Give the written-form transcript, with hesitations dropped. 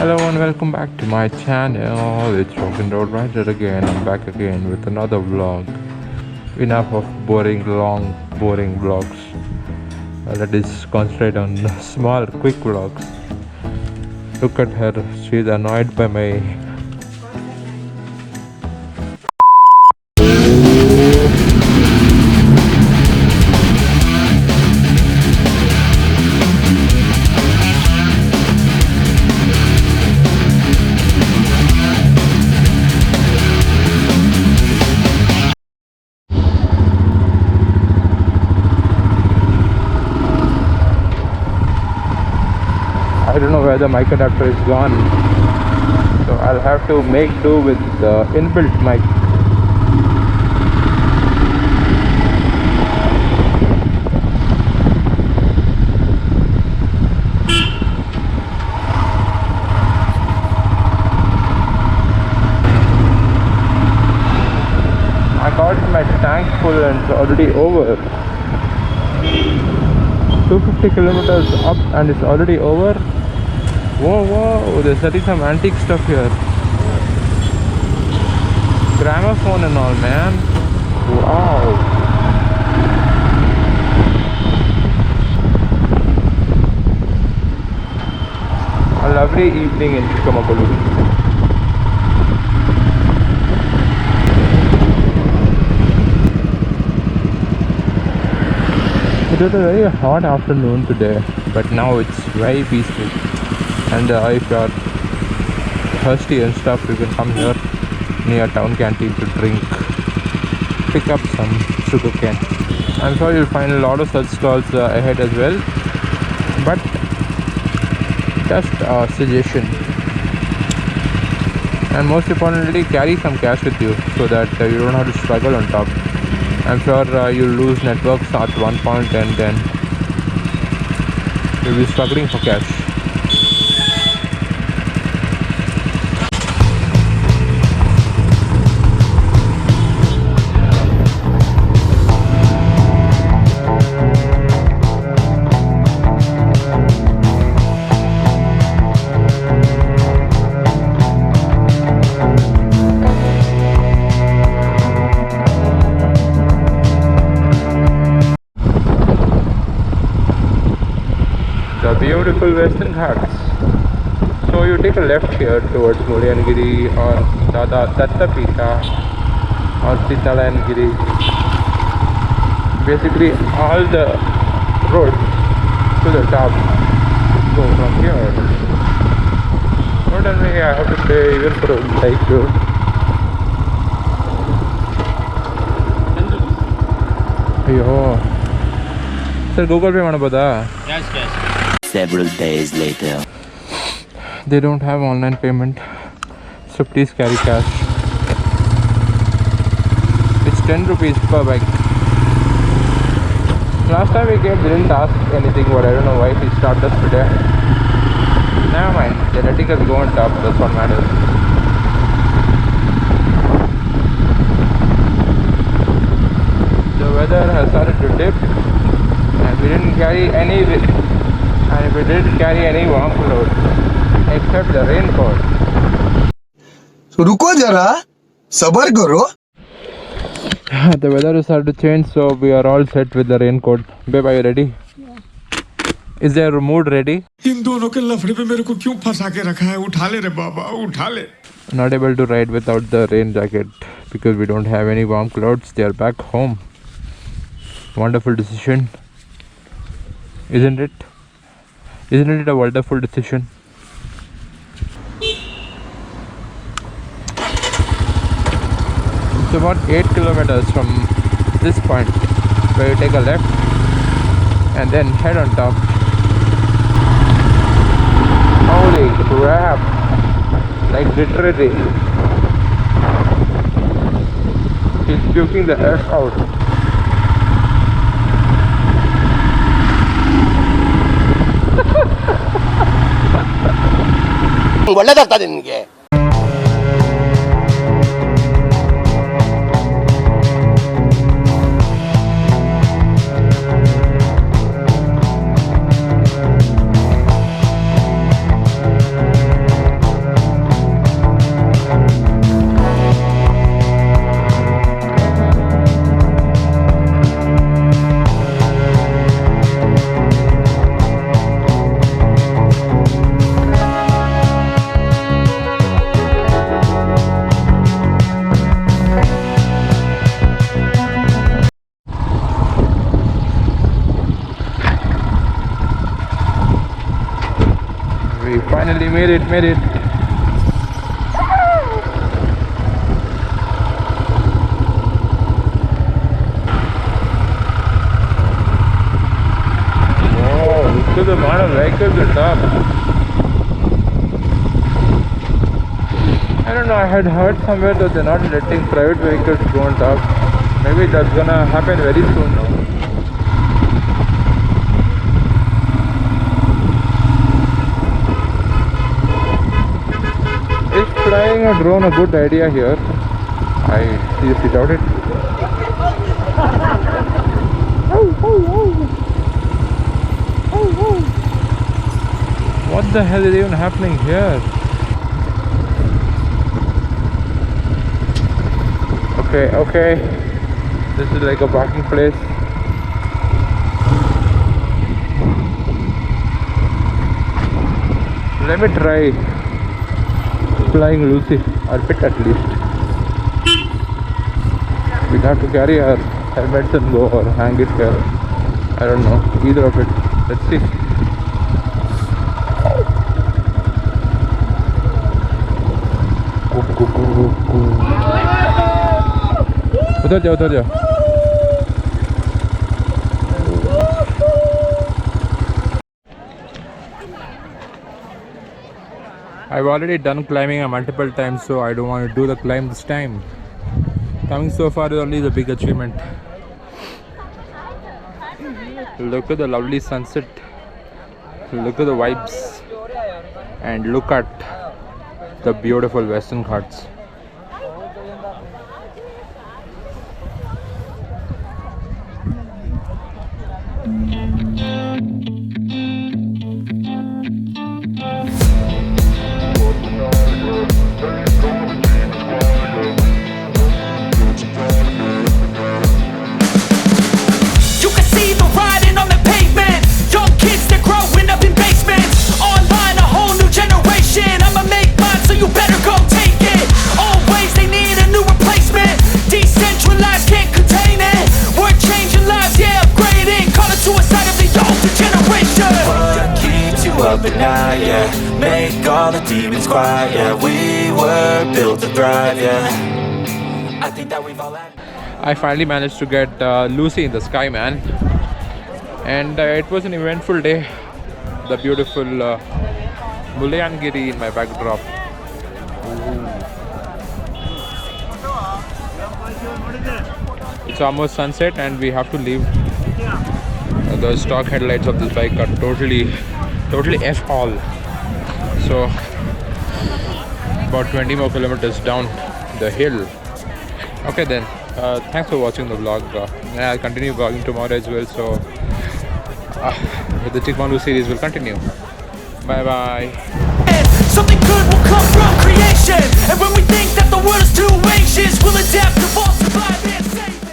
Hello and welcome back to my channel. It's Raida again. I'm back again with another vlog. Enough of boring vlogs. Let us concentrate on small quick vlogs. Look at her, she's annoyed by my I don't know where the mic adapter is gone, so I'll have to make do with the inbuilt mic. I got my tank full and it's already over. 250 kilometers up and it's already over. Whoa, they're selling some antique stuff here. Gramophone and all, man. Wow. A lovely evening in Chikmagalur. It was a very hot afternoon today, but now it's very peaceful. And if you are thirsty and stuff, you can come here near town canteen to drink, pick up some sugar cane. I'm sure you'll find a lot of such stalls ahead as well, but just a suggestion. And most importantly, carry some cash with you so that you don't have to struggle on top. I'm sure you'll lose networks at one point and then you'll be struggling for cash. The beautiful Western Ghats. So you take a left here towards Mullayanagiri or 𝗗𝗶𝗀𝗶𝗵 or Steelseries. Basically all the roads to the top go from here. Don't tell me I have to pay even for a bike too. Ayyo. Sir, Google Pay manabodha? Yes. Several days later. They don't have online payment, so please carry cash. It's 10 rupees per bike. Last time we came, they didn't ask anything, but I don't know why he stopped us today. Never mind, they're letting us go on top, that's what matters. The weather has started to dip, and we didn't carry any. And we didn't carry any warm clothes except the raincoat. So रुको जरा, सबर करो. The weather has started to change, so we are all set with the raincoat. Babe, are you ready? Yeah. Is their mood ready? इन दोनों के लफड़े पे मेरे को क्यों फंसा के रखा है? उठा ले रे बाबा, उठा ले. Not able to ride without the rain jacket because we don't have any warm clothes. They are back home. Wonderful decision, isn't it? Isn't it a wonderful decision? It's about 8 kilometers from this point where you take a left and then head on top. Holy crap! Like literally, he's puking the F out. ಒಳ್ಳೆದಾಗ್ತದೆ ನಿನಗೆ. We finally made it. Whoa, look at the amount of vehicles at top. I don't know, I had heard somewhere that they're not letting private vehicles go on top. Maybe that's gonna happen very soon now. Is flying a drone a good idea here? I seriously doubt it. What the hell is even happening here? Okay. This is like a parking place. Let me try flying Lucy, or Pit at least. We have to carry our helmets and go, or hang it here. I don't know, either of it. Let's see. उधर जाओ. I've already done climbing multiple times, so I don't want to do the climb this time. Coming so far is only the big achievement. Look at the lovely sunset. Look at the vibes. And look at the beautiful Western Ghats. Up at night, yeah. Make all the demons quiet, yeah. We were built to thrive, yeah. I think that we've all had. I finally managed to get Lucy in the sky, man. And it was an eventful day. The beautiful Mullayanagiri in my backdrop. It's almost sunset and we have to leave. The stock headlights of this bike are totally F all. So about 20 more kilometers down the hill. Okay then, thanks for watching the vlog. I'll continue vlogging tomorrow as well, so the Chikmagalur series will continue. Bye bye. Something good will come from creation, and when we think that the world is too anxious, we'll adapt, evolve, survive and save it.